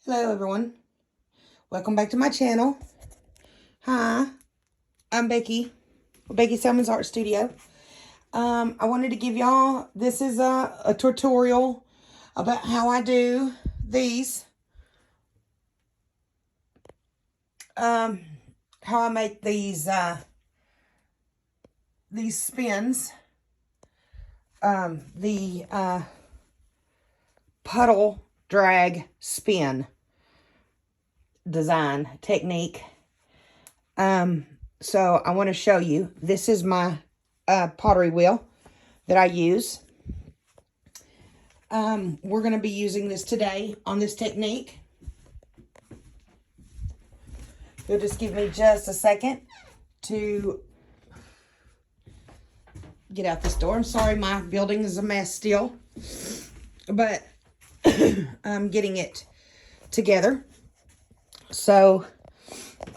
Hello everyone, welcome back to my channel. Hi, I'm Becky with Becky Selman's Art Studio. I wanted to give y'all, this is a tutorial about how I do these. How I make these spins. The puddle drag spin design technique. So I want to show you, this is my pottery wheel that I use. We're going to be using this today on this technique. You'll just give me just a second to get out this door. I'm sorry, my building is a mess still, but I'm getting it together. So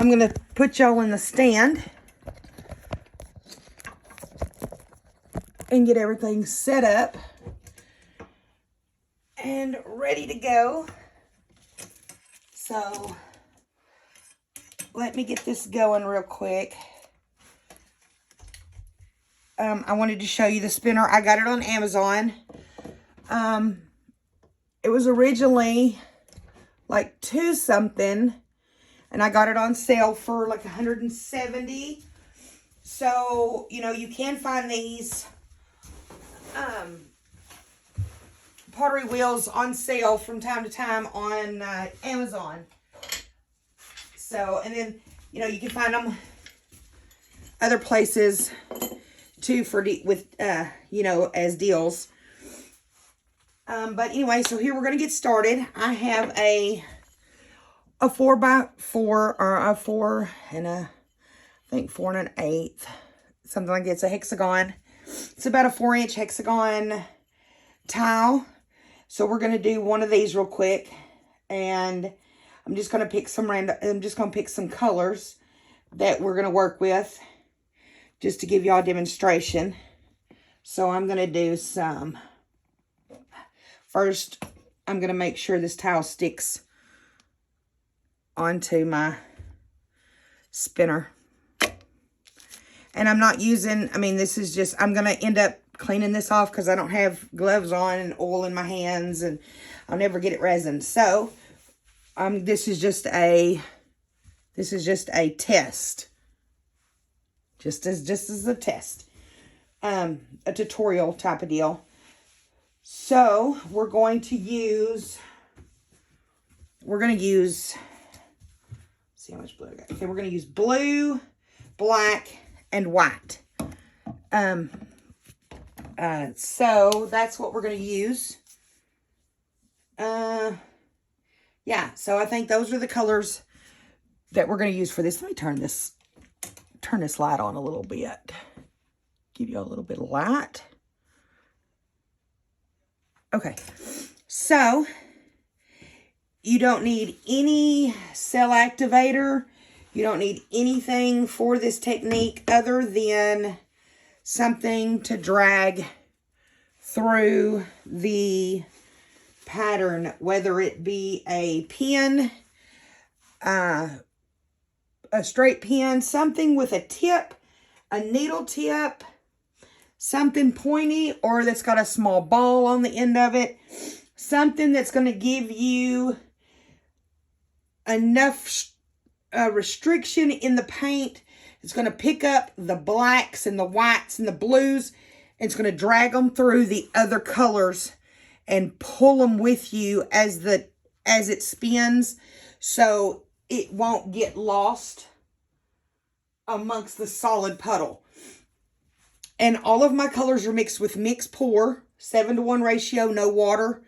I'm going to put y'all in the stand and get everything set up and ready to go. So let me get this going real quick. I wanted to show you the spinner. I got it on Amazon. It was originally like $2 something, and I got it on sale for like $170. So, you know, you can find these pottery wheels on sale from time to time on Amazon. So, and then, you know, you can find them other places too for you know, as deals. But anyway, so here we're going to get started. I have a 4x4, or a 4 and I think 4 1/8, something like that. It's a hexagon. It's about a 4-inch hexagon tile. So we're going to do one of these real quick, and I'm just going to pick some some colors that we're going to work with just to give y'all a demonstration. So I'm going to do some. First, I'm going to make sure this tile sticks onto my spinner. And I'm not using, I mean, this is just, I'm going to end up cleaning this off because I don't have gloves on and oil in my hands, and I'll never get it resin. So, this is just a test. Just as a test. A tutorial type of deal. So, we're going to use, see how much blue I got. Okay, we're going to use blue, black, and white. So that's what we're going to use. Yeah, so I think those are the colors that we're going to use for this. Let me turn this light on a little bit. Give you a little bit of light. Okay, so you don't need any cell activator. You don't need anything for this technique other than something to drag through the pattern, whether it be a pin, a straight pin, something with a tip, a needle tip, something pointy, or that's got a small ball on the end of it. Something that's going to give you enough restriction in the paint. It's going to pick up the blacks and the whites and the blues. And it's going to drag them through the other colors and pull them with you as it spins, so it won't get lost amongst the solid puddle. And all of my colors are mixed with mix pour, 7-to-1 ratio, no water,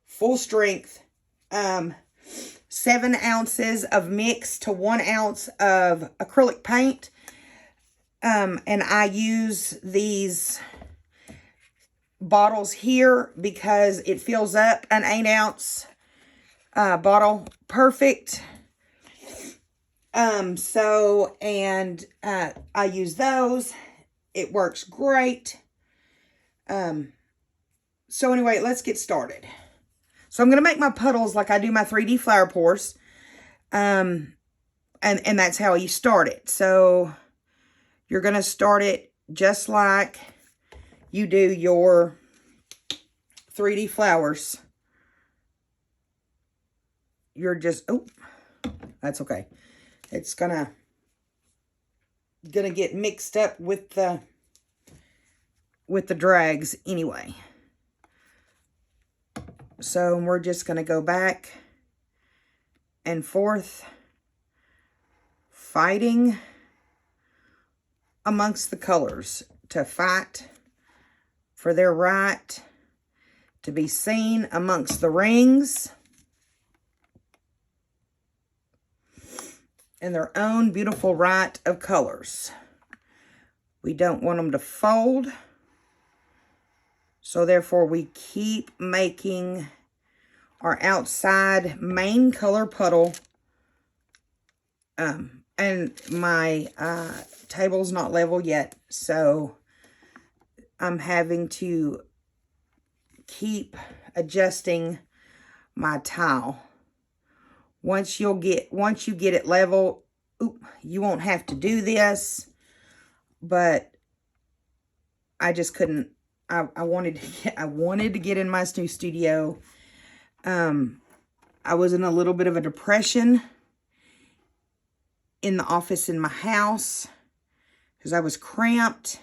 full strength. 7 ounces of mix to 1 ounce of acrylic paint. And I use these bottles here because it fills up an 8-ounce bottle perfect. I use those. It works great. So anyway, let's get started. So I'm going to make my puddles like I do my 3D flower pours. And that's how you start it. So you're going to start it just like you do your 3D flowers. You're just, oh, that's okay. It's gonna get mixed up with the drags anyway. So we're just gonna go back and forth, fighting amongst the colors to fight for their right to be seen amongst the rings in their own beautiful right of colors. We don't want them to fold, so therefore we keep making our outside main color puddle. And my table's not level yet, so I'm having to keep adjusting my tile. Once you get it level, you won't have to do this, but I just couldn't. I wanted to get in my new studio. I was in a little bit of a depression in the office in my house because I was cramped,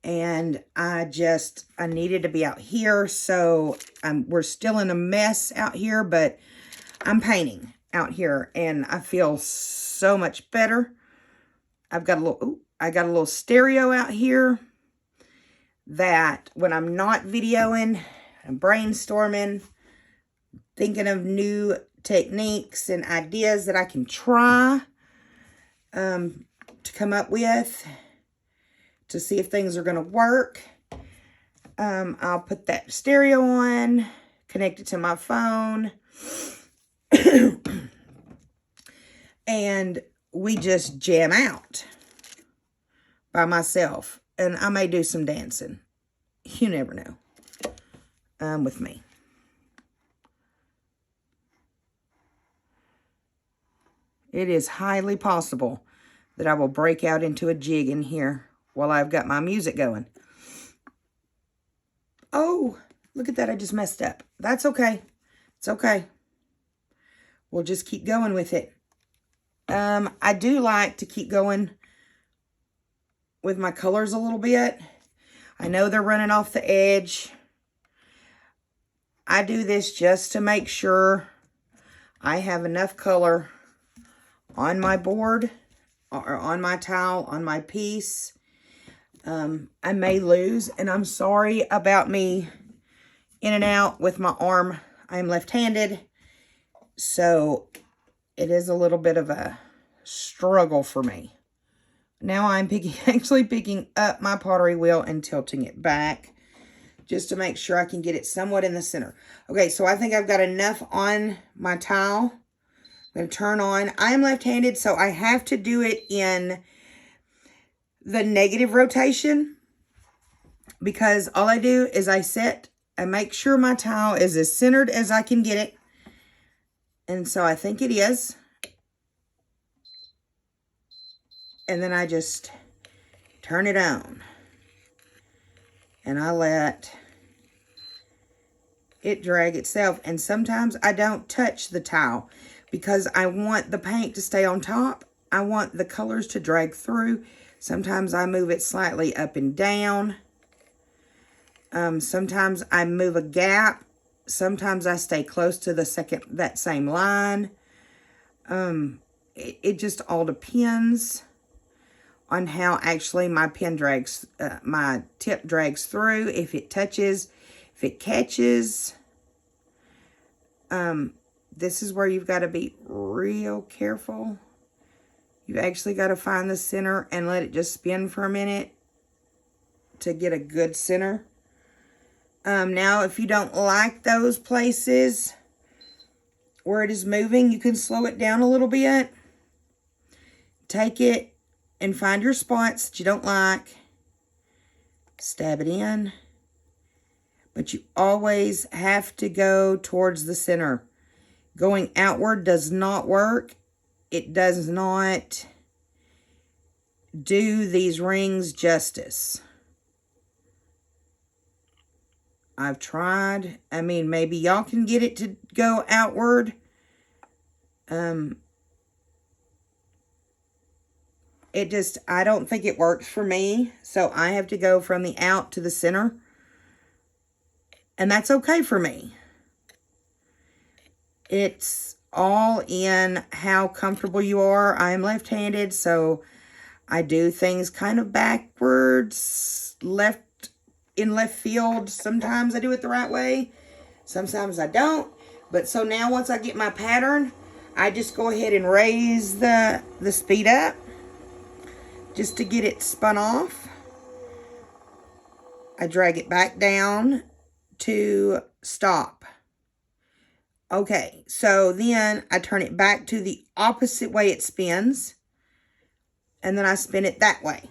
and I needed to be out here. So we're still in a mess out here, but I'm painting out here and I feel so much better. I got a little stereo out here that when I'm not videoing, I'm brainstorming, thinking of new techniques and ideas that I can try to come up with to see if things are going to work. I'll put that stereo on, connect it to my phone, and we just jam out by myself. And I may do some dancing. You never know with me. It is highly possible that I will break out into a jig in here while I've got my music going. Oh, look at that. I just messed up. That's okay. It's okay. We'll just keep going with it. I do like to keep going with my colors a little bit. I know they're running off the edge. I do this just to make sure I have enough color on my board or on my tile, on my piece. I may lose, and I'm sorry about me in and out with my arm. I'm left-handed, so it is a little bit of a struggle for me. Now I'm actually picking up my pottery wheel and tilting it back just to make sure I can get it somewhat in the center. Okay, so I think I've got enough on my tile. I'm going to turn on. I'm left-handed, so I have to do it in the negative rotation because all I do is I set and make sure my tile is as centered as I can get it. And so I think it is. And then I just turn it on. And I let it drag itself. And sometimes I don't touch the tile because I want the paint to stay on top. I want the colors to drag through. Sometimes I move it slightly up and down. Sometimes I move a gap. Sometimes I stay close to that same line. It just all depends on how actually my pen drags, my tip drags through. If it touches, if it catches. This is where you've got to be real careful. You actually got to find the center and let it just spin for a minute to get a good center. Now, if you don't like those places where it is moving, you can slow it down a little bit. Take it and find your spots that you don't like. Stab it in. but you always have to go towards the center. Going outward does not work. It does not do these rings justice. I've tried. I mean, maybe y'all can get it to go outward. It just, I don't think it works for me. So I have to go from the out to the center. And that's okay for me. It's all in how comfortable you are. I am left-handed, so I do things kind of backwards, in left field. Sometimes I do it the right way. Sometimes I don't. But so now once I get my pattern, I just go ahead and raise the speed up just to get it spun off. I drag it back down to stop. Okay, so then I turn it back to the opposite way it spins. And then I spin it that way.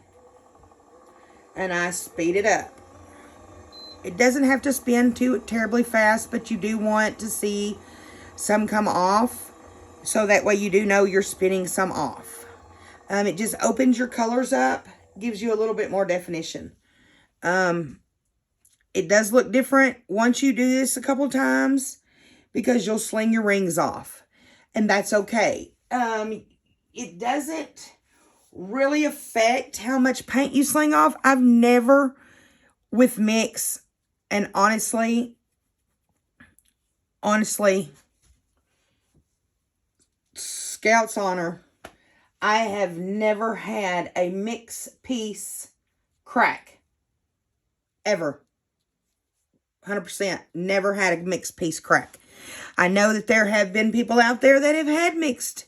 And I speed it up. It doesn't have to spin too terribly fast, but you do want to see some come off. So that way you do know you're spinning some off. It just opens your colors up. Gives you a little bit more definition. It does look different once you do this a couple times, because you'll sling your rings off. And that's okay. It doesn't really affect how much paint you sling off. I've never, with mix, and honestly, Scout's honor, I have never had a mix piece crack. Ever. 100%. Never had a mixed piece crack. I know that there have been people out there that have had mixed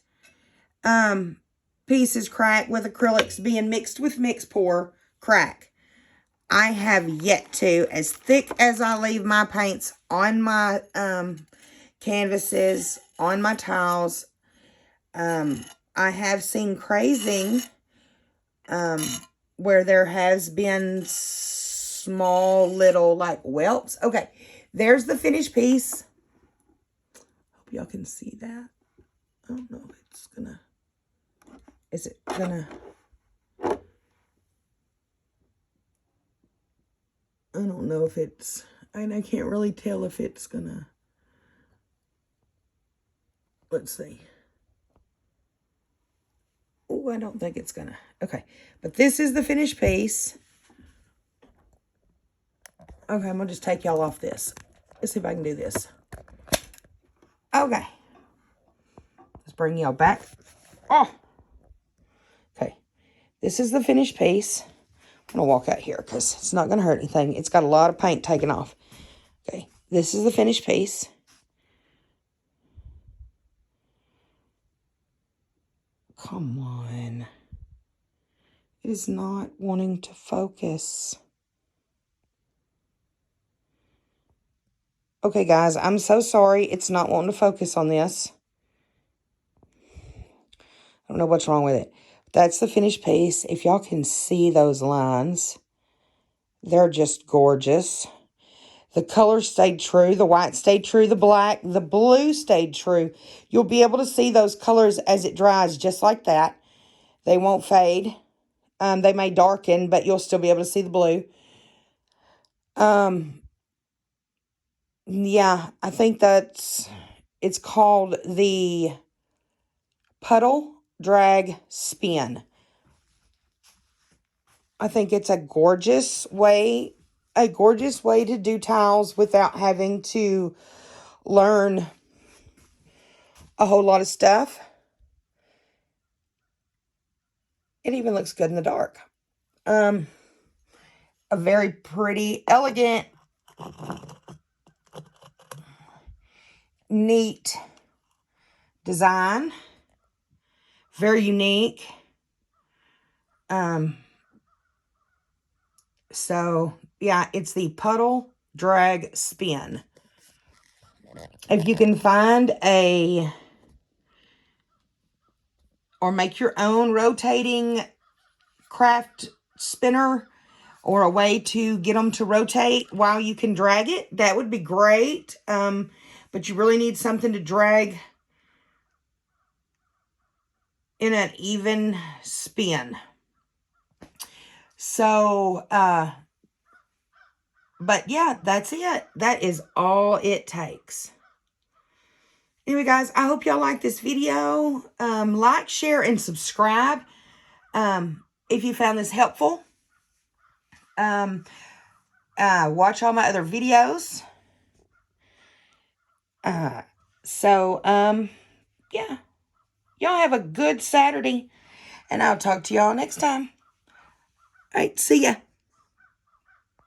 pieces crack with acrylics being mixed with mix pour crack. I have yet to. As thick as I leave my paints on my canvases, on my tiles, I have seen crazing where there has been small little like whelps. Okay, there's the finished piece. Hope y'all can see that. I don't know if it's gonna, is it gonna, I don't know if it's, and I can't really tell if it's gonna, let's see. Oh, I don't think it's gonna, okay. But this is the finished piece. Okay, I'm gonna just take y'all off this. Let's see if I can do this. Okay. Let's bring y'all back. Oh! Okay. This is the finished piece. I'm gonna walk out here because it's not gonna hurt anything. It's got a lot of paint taken off. Okay. This is the finished piece. Come on. It is not wanting to focus. Okay, guys, I'm so sorry. It's not wanting to focus on this. I don't know what's wrong with it. That's the finished piece. If y'all can see those lines, they're just gorgeous. The color stayed true. The white stayed true. The black, the blue stayed true. You'll be able to see those colors as it dries, just like that. They won't fade. They may darken, but you'll still be able to see the blue. Yeah, I think it's called the Puddle Drag Spin. I think it's a gorgeous way to do tiles without having to learn a whole lot of stuff. It even looks good in the dark. A very pretty, elegant, neat design. Very unique. So, yeah, it's the Puddle Drag Spin. If you can find or make your own rotating craft spinner or a way to get them to rotate while you can drag it, that would be great. But you really need something to drag in an even spin. So, but yeah, that's it. That is all it takes. Anyway, guys, I hope y'all like this video. Like, share, and subscribe if you found this helpful. Watch all my other videos. Yeah. Y'all have a good Saturday, and I'll talk to y'all next time. All right, see ya.